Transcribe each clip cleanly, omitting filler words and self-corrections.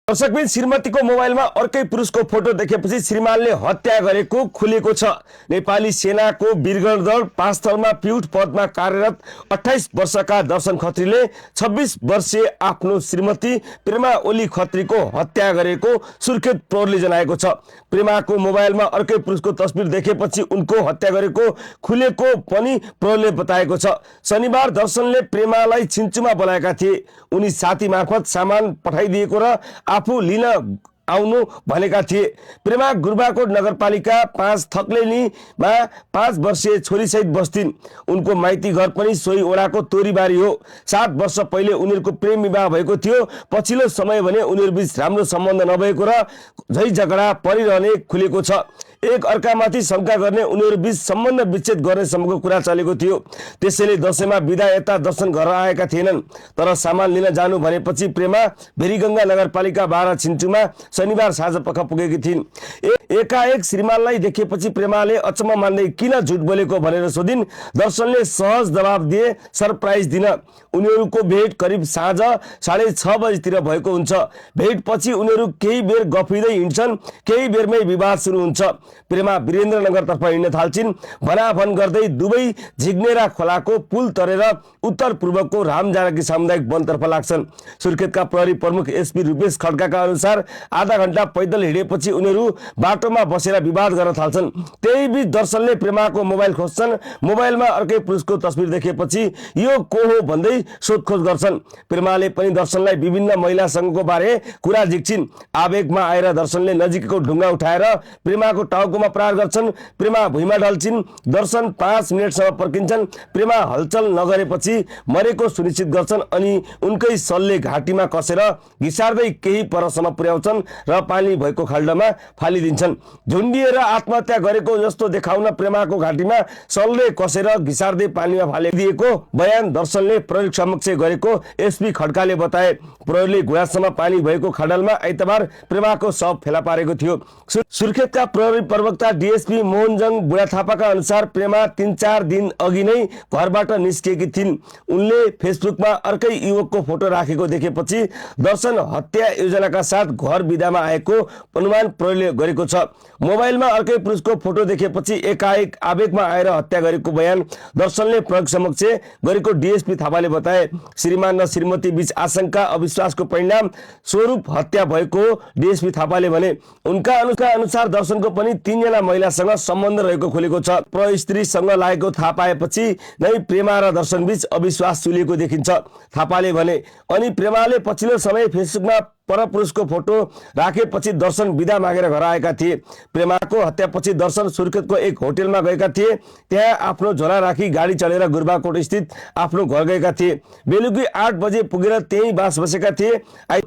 दर्शकबिन श्रीमतीको मोबाइलमा अर्कै पुरुषको फोटो देखेपछि श्रीमानले हत्या गरेको खुलेको छ। नेपाली सेनाको वीरगण दल पाँचथलमा पिउट पदमा कार्यरत 28 वर्षका दर्शन खत्रीले 26 वर्षीय आफ्नो श्रीमती प्रेमा ओली खत्रीको हत्या गरेको सुर्खेत प्रहरीले जनाएको छ। प्रेमाको मोबाइलमा अर्कै पुरुषको तस्बिर देखेपछि उनको हत्या गरेको खुलेको पनि प्रहरीले बताएको छ। शनिबार दर्शनले प्रेमालाई छिन्चुमा बोलाएका थिए। उनी साथी मार्फत सामान पठाइदिएको र आफू लिन आउनु भनेका थिए। प्रेमा गुरबाकोट नगरपालिका 5 थक्लेनीमा 5 वर्षीय छोरीसहित बस्थिन्। उनको माइती घर पनि सोही ओडाको तोरीबारी हो। 7 वर्ष पहिले उनीहरूको प्रेम विवाह भएको थियो। पछिल्लो समय भने उनीहरूबीच राम्रो सम्बन्ध नभएको र झै झगडा परिरहने खुलेको छ। एक अर्कामाथि शंका गर्ने उनीहरूबीच सम्बन्ध विच्छेद गर्ने सम्मको कुरा चलेको थियो। त्यसैले दशैंमा बिदा यता दर्शन घर आएका थिएनन्। तर सामान लिन जानु भनेपछि प्रेमा भेरीगंगा नगरपालिका 12 छिन्चुमा शनिबार साँझ पख पुगेकी थिइन्। एकाएक श्रीमानलाई देखेपछि प्रेमाले अचम्म मान्दै किन झुट बोलेको भनेर सोधिन्। दर्शनले सहज जवाब दिए, सरप्राइज दिन। उनीहरूको भेट करिब साँझ 6:30 बजेतिर भएको हुन्छ। भेटपछि उनीहरू केही बेर गफिँदै हिँड्छन्। केही बेरमै विवाद सुरु हुन्छ। प्रेमा वीरेन्द्रनगरतर्फ हिँड्न थाल्छिन्। भनाभन गर्दै दुवै झिग्नेरा खोलाको पुल तरेर उत्तर पूर्वको रामजानकी सामुदायिक वनतर्फ लाग्छन्। सुर्खेतका प्रहरी प्रमुख एसपी रूपेश खड्काका अनुसार आधा घण्टा पैदल हिँडेपछि उनीहरू बाटोमा बसेर विवाद गर्न थाल्छन्। त्यही बीच दर्शनले प्रेमाको मोबाइल खोज्छन्। मोबाइलमा अर्कै पुरुषको तस्बिर देखेपछि यो को हो भन्दै सोधखोज गर्छन्। प्रेमाले पनि दर्शनलाई विभिन्न महिलासँगको बारे कुरा झिक्छिन्। आवेगमा आएर दर्शनले नजिकैको ढुङ्गा उठाएर प्रेमाको टाउकोमा प्रहार गर्छन्। प्रेमा भुइँमा ढल्छिन्। दर्शन 5 मिनटसम्म पर्खिन्छन्। प्रेमा हलचल नगरेपछि मरेको सुनिश्चित गर्छन् अनि उनकै शलले घाँटीमा कसेर घिसार्दै केही परसम्म पुर्याउँछन् र पानी भएको खाल्डोमा फालिदिन्छन्। झुन्डिएर आत्महत्या गरेको जस्तो देखाउन प्रेमाको घाँटीमा शलले कसेर घिसार्दै पानीमा फालिदिएको बयान दर्शनले प्रहरी समक्ष गरेको एसपी खड्काले बताए। प्रहरीले गुडासम्म पानी भएको खाडलमा आइतबार प्रेमाको शव फेला पारेको थियो। सुर्खेतका प्रहरी प्रवक्ता डीएसपी मोहनजङ बुढाथापाका अनुसार प्रेमा 3-4 दिन अघि नै घरबाट निस्किएकी थिइन्। उनले फेसबुकमा अर्कै युवकको फोटो राखेको देखेपछि दर्शन हत्या योजनाका साथ घर बिदामा आएको अनुमान प्रहरीले गरेको छ। मोबाइलमा अर्कै पुरुषको फोटो देखेपछि एकाएक आवेगमा आएर हत्या गरेको बयान दर्शनले प्रहरी समक्ष गरेको डीएसपी थापाले बताए। श्रीमान र श्रीमती बीच आशंका अविश्वासको परिणाम स्वरूप हत्या भएको डीएसपी थापाले भने। उनका अनुसार दर्शनको पनि 3 जना महिलासँग सम्बन्ध रहेको खुलेको छ। स्त्रीसँग लागेको थाहा पाएपछि नै प्रेमा र दर्शन बीच अविश्वास चुलिएको देखिन्छ, थापाले भने। अनि प्रेमाले पछिल्लो समय फेसबुकमा परपुरुषको फोटो राखेपछि दर्शन बिदा मागेर घर आएका थिए। प्रेमाको हत्यापछि दर्शन सुर्खेतको एक होटेलमा गएका थिए। त्यहाँ आफ्नो झोला राखी गाडी चढेर गुरबाकोट स्थित आफ्नो घर गएका थिए। बेलुकी 8 बजे पुगेर त्यही बास बसेका थिए।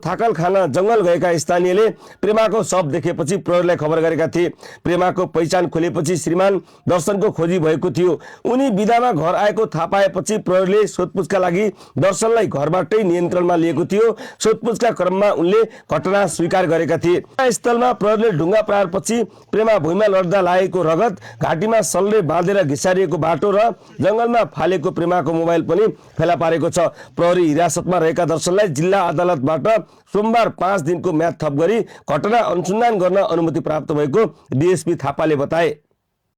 थाकल खान जंगल गएका स्थानीयले प्रेमाको शव देखेपछि प्रहरीलाई खबर गरेका थिए। प्रेमाको पहिचान खोलेपछि श्रीमान दर्शनको खोजी भएको थियो। उनी बिदामा घर आएको थाहा पाएपछि प्रहरीले सोधपुछका लागि दर्शनलाई घरबाटै नियन्त्रणमा लिएको थियो। सोधपुछका क्रममा घटना स्वीकार गरेका थिए। स्थलमा प्रहरीले ढुङ्गा प्रहारपछि प्रेमा भुइँमा लड्दा लागेको रगत, घाँटीमा शलले बाँधेर घिसारिएको बाटो र जंगलमा फालेको प्रेमाको मोबाइल पनि फेला पारेको छ। प्रहरी हिरासतमा रहेका दर्शनलाई जिल्ला अदालतबाट सोमबार 5 दिनको म्याद थप गरी घटना अनुसन्धान गर्न अनुमति प्राप्त भएको डीएसपी थापाले बताए।